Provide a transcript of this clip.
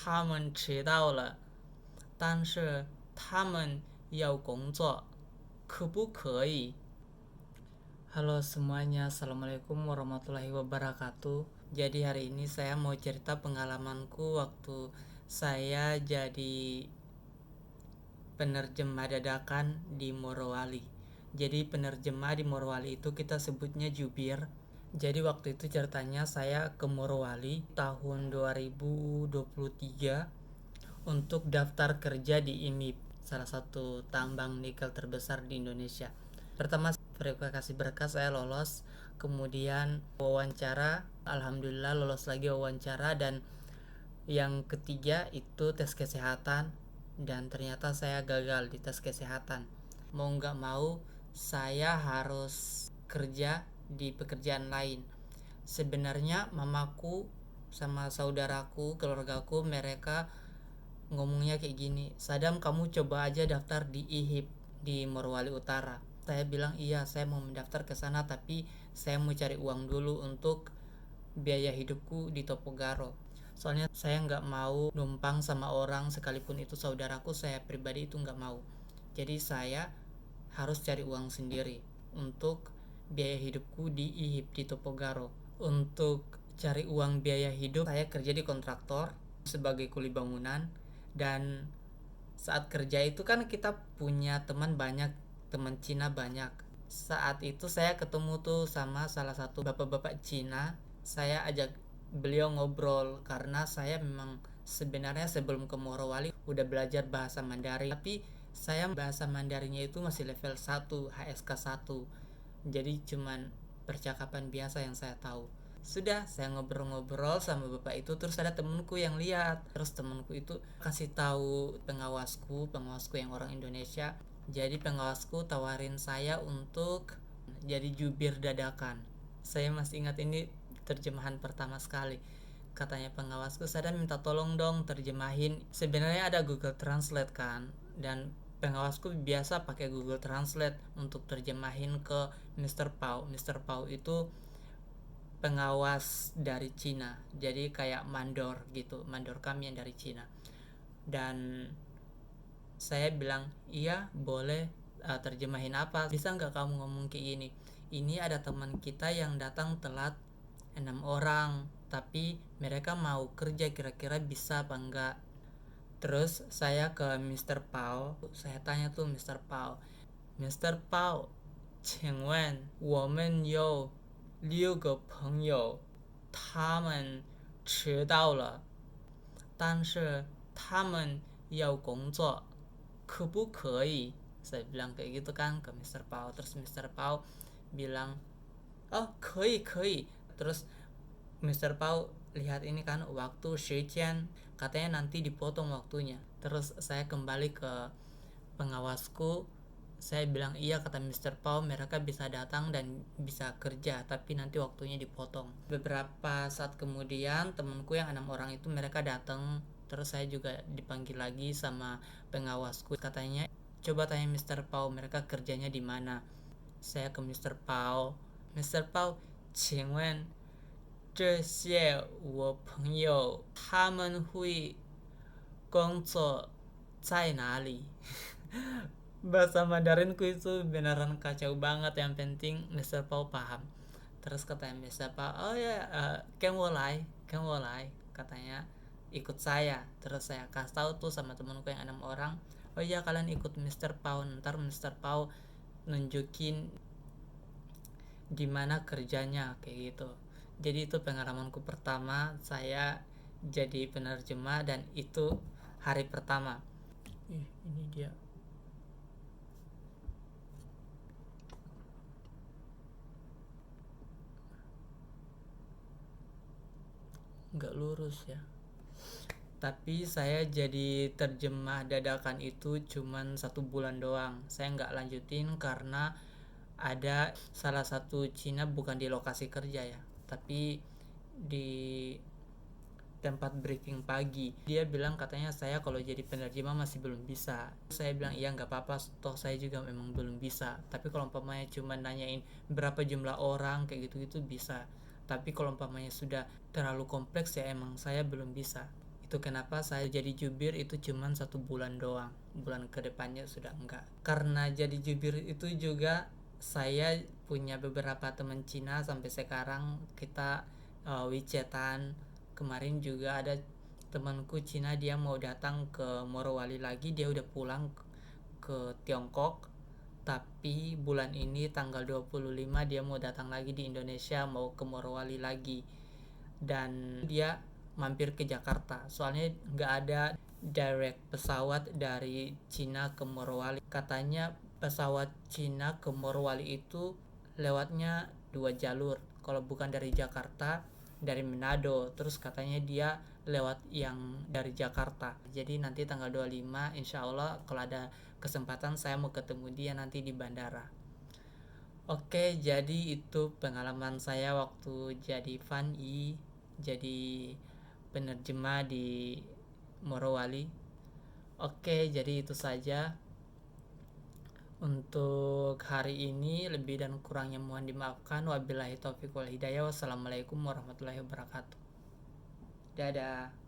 他们迟到了，但是他们要工作，可不可以？ Halo semuanya, Assalamualaikum warahmatullahi wabarakatuh. Jadi hari ini saya mau cerita pengalamanku waktu saya jadi penerjemah dadakan di Morowali. Jadi penerjemah di Morowali itu kita sebutnya jubir. Jadi waktu itu ceritanya saya ke Morowali tahun 2023 untuk daftar kerja di IMIP, salah satu tambang nikel terbesar di Indonesia. Pertama verifikasi berkas saya lolos, kemudian wawancara, alhamdulillah lolos lagi wawancara, dan yang ketiga itu tes kesehatan, dan ternyata saya gagal di tes kesehatan. Mau nggak mau saya harus kerja di pekerjaan lain. Sebenarnya mamaku sama saudaraku, keluargaku, mereka ngomongnya kayak gini, Sadam kamu coba aja daftar di IHIP di Morowali Utara. Saya bilang iya, saya mau mendaftar ke sana, tapi saya mau cari uang dulu untuk biaya hidupku di Topogaro. Soalnya saya nggak mau numpang sama orang, sekalipun itu saudaraku, saya pribadi itu nggak mau. Jadi saya harus cari uang sendiri untuk biaya hidupku di IHIP di Topogaro. Untuk cari uang biaya hidup, saya kerja di kontraktor sebagai kuli bangunan. Dan saat kerja itu kan kita punya teman banyak, teman Cina banyak. Saat itu saya ketemu tuh sama salah satu bapak-bapak Cina. Saya ajak beliau ngobrol karena saya memang sebenarnya sebelum ke Morowali udah belajar bahasa Mandarin, tapi saya bahasa Mandarinnya itu masih level 1, HSK 1. Jadi cuman percakapan biasa yang saya tahu. Sudah, saya ngobrol-ngobrol sama bapak itu, terus ada temenku yang lihat, terus temenku itu kasih tahu pengawasku yang orang Indonesia. Jadi pengawasku tawarin saya untuk jadi jubir dadakan. Saya masih ingat, ini terjemahan pertama sekali. Katanya pengawasku, saya minta tolong dong terjemahin. Sebenarnya ada Google Translate kan, dan pengawasku biasa pakai Google Translate untuk terjemahin ke Mr. Pau. Mr. Pau itu pengawas dari Cina, jadi kayak mandor gitu, mandor kami yang dari Cina. Dan saya bilang iya boleh, terjemahin apa, bisa nggak kamu ngomong kayak gini, ini ada teman kita yang datang telat 6 orang, tapi mereka mau kerja, kira-kira bisa apa enggak. Terus saya ke Mr. Pao, saya tanya tuh Mr. Pao, 请问我们有6个朋友，他们迟到了，但是他们要工作，可不可以？ Saya bilang kayak gitu kan ke Mr. Pao. Terus Mr. Pao bilang, oh 可以. Terus Mr. Pao lihat ini kan waktu Shijian, katanya nanti dipotong waktunya. Terus saya kembali ke pengawasku, saya bilang iya, kata Mr. Pao mereka bisa datang dan bisa kerja, tapi nanti waktunya dipotong. Beberapa saat kemudian temanku yang 6 orang itu mereka datang, terus saya juga dipanggil lagi sama pengawasku, katanya coba tanya Mr. Pao mereka kerjanya di mana. Saya ke Mr. Pao, Mr. Pao, 请问这些我朋友他们会工作在哪里？ Bahasa Mandarinku itu beneran kacau banget, yang penting Mr. Pao paham. Terus katanya Mr. Pao, oh ya, kan mulai, katanya ikut saya. Terus saya kasih tahu tuh sama temanku yang 6 orang, oh iya kalian ikut Mr. Pao, ntar Mr. Pao nunjukin di mana kerjanya kayak gitu. Jadi itu pengalamanku pertama saya jadi penerjemah, dan itu hari pertama. Ini dia. Nggak lurus ya. Tapi saya jadi terjemah dadakan itu cuman 1 bulan doang. Saya nggak lanjutin karena ada salah satu Cina, bukan di lokasi kerja ya, tapi di tempat briefing pagi. Dia bilang katanya saya kalau jadi penerjemah masih belum bisa. Saya bilang iya nggak apa-apa, toh saya juga memang belum bisa. Tapi kalau umpamanya cuma nanyain berapa jumlah orang kayak gitu-gitu bisa. Tapi kalau umpamanya sudah terlalu kompleks ya emang saya belum bisa. Itu kenapa saya jadi jubir itu cuman 1 bulan doang, bulan kedepannya sudah enggak. Karena jadi jubir itu juga saya punya beberapa teman Cina sampai sekarang kita WeChatan. Kemarin juga ada temanku Cina, dia mau datang ke Morowali lagi, dia udah pulang ke Tiongkok, tapi bulan ini tanggal 25 dia mau datang lagi di Indonesia, mau ke Morowali lagi. Dan dia mampir ke Jakarta, soalnya nggak ada direct pesawat dari Cina ke Morowali. Katanya pesawat Cina ke Morowali itu lewatnya 2 jalur, kalau bukan dari Jakarta, dari Manado, terus katanya dia lewat yang dari Jakarta. Jadi nanti tanggal 25 insya Allah kalau ada kesempatan saya mau ketemu dia nanti di bandara. Oke, jadi itu pengalaman saya waktu jadi Fan-i, jadi penerjemah di Morowali. Oke, jadi itu saja untuk hari ini. Lebih dan kurangnya mohon dimaafkan. Wabillahi taufiq wal hidayah. Wassalamualaikum warahmatullahi wabarakatuh. Dadah.